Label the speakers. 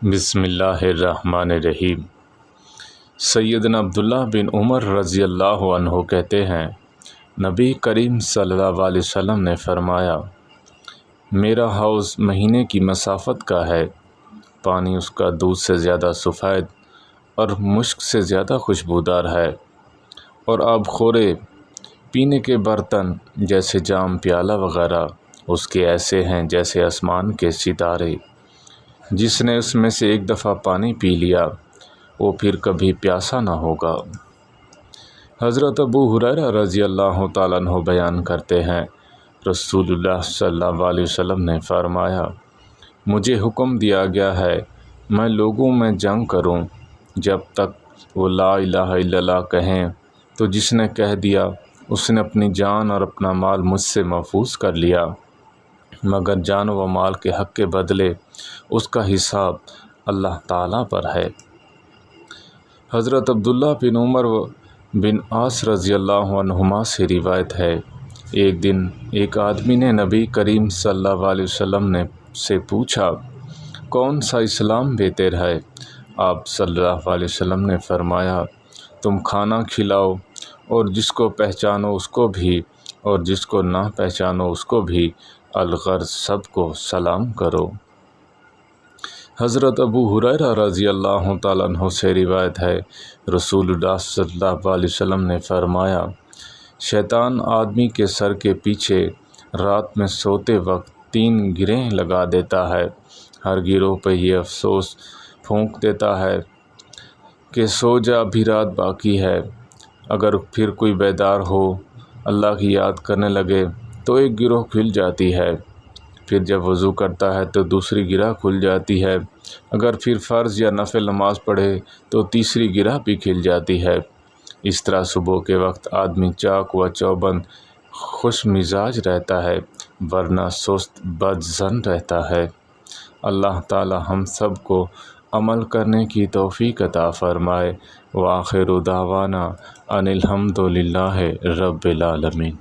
Speaker 1: بسم اللہ الرحمن الرحیم۔ سیدنا عبداللہ بن عمر رضی اللہ عنہ کہتے ہیں، نبی کریم صلی اللہ علیہ وسلم نے فرمایا، میرا حوض مہینے کی مسافت کا ہے، پانی اس کا دودھ سے زیادہ سفید اور مشک سے زیادہ خوشبودار ہے، اور آب خورے پینے کے برتن جیسے جام پیالہ وغیرہ اس کے ایسے ہیں جیسے آسمان کے ستارے۔ جس نے اس میں سے ایک دفعہ پانی پی لیا وہ پھر کبھی پیاسا نہ ہوگا۔ حضرت ابو ہریرہ رضی اللہ تعالیٰ عنہ بیان کرتے ہیں، رسول اللہ صلی اللہ علیہ وسلم نے فرمایا، مجھے حکم دیا گیا ہے میں لوگوں میں جنگ کروں جب تک وہ لا الہ الا اللہ کہیں، تو جس نے کہہ دیا اس نے اپنی جان اور اپنا مال مجھ سے محفوظ کر لیا، مگر جان و مال کے حق کے بدلے اس کا حساب اللہ تعالیٰ پر ہے۔ حضرت عبداللہ بن عمر بن عاص رضی اللہ عنہما سے روایت ہے، ایک دن ایک آدمی نے نبی کریم صلی اللہ علیہ وسلم سے پوچھا، کون سا اسلام بہتر ہے؟ آپ صلی اللہ علیہ وسلم نے فرمایا، تم کھانا کھلاؤ اور جس کو پہچانو اس کو بھی اور جس کو نہ پہچانو اس کو بھی، الغرض سب کو سلام کرو۔ حضرت ابو ہریرہ رضی اللہ تعالیٰ عنہ سے روایت ہے، رسول اللہ صلی اللہ علیہ وسلم نے فرمایا، شیطان آدمی کے سر کے پیچھے رات میں سوتے وقت 3 گرہیں لگا دیتا ہے، ہر گروہ پہ یہ افسوس پھونک دیتا ہے کہ سو جا ابھی رات باقی ہے۔ اگر پھر کوئی بیدار ہو اللہ کی یاد کرنے لگے تو ایک گروہ کھل جاتی ہے، پھر جب وضو کرتا ہے تو دوسری گرہ کھل جاتی ہے، اگر پھر فرض یا نفل نماز پڑھے تو تیسری گرہ بھی کھل جاتی ہے۔ اس طرح صبح کے وقت آدمی چاق و چوبند خوش مزاج رہتا ہے، ورنہ سست بد ظن رہتا ہے۔ اللہ تعالی ہم سب کو عمل کرنے کی توفیق عطا فرمائے۔ وآخر دعوانا ان الحمد للہ رب العالمین۔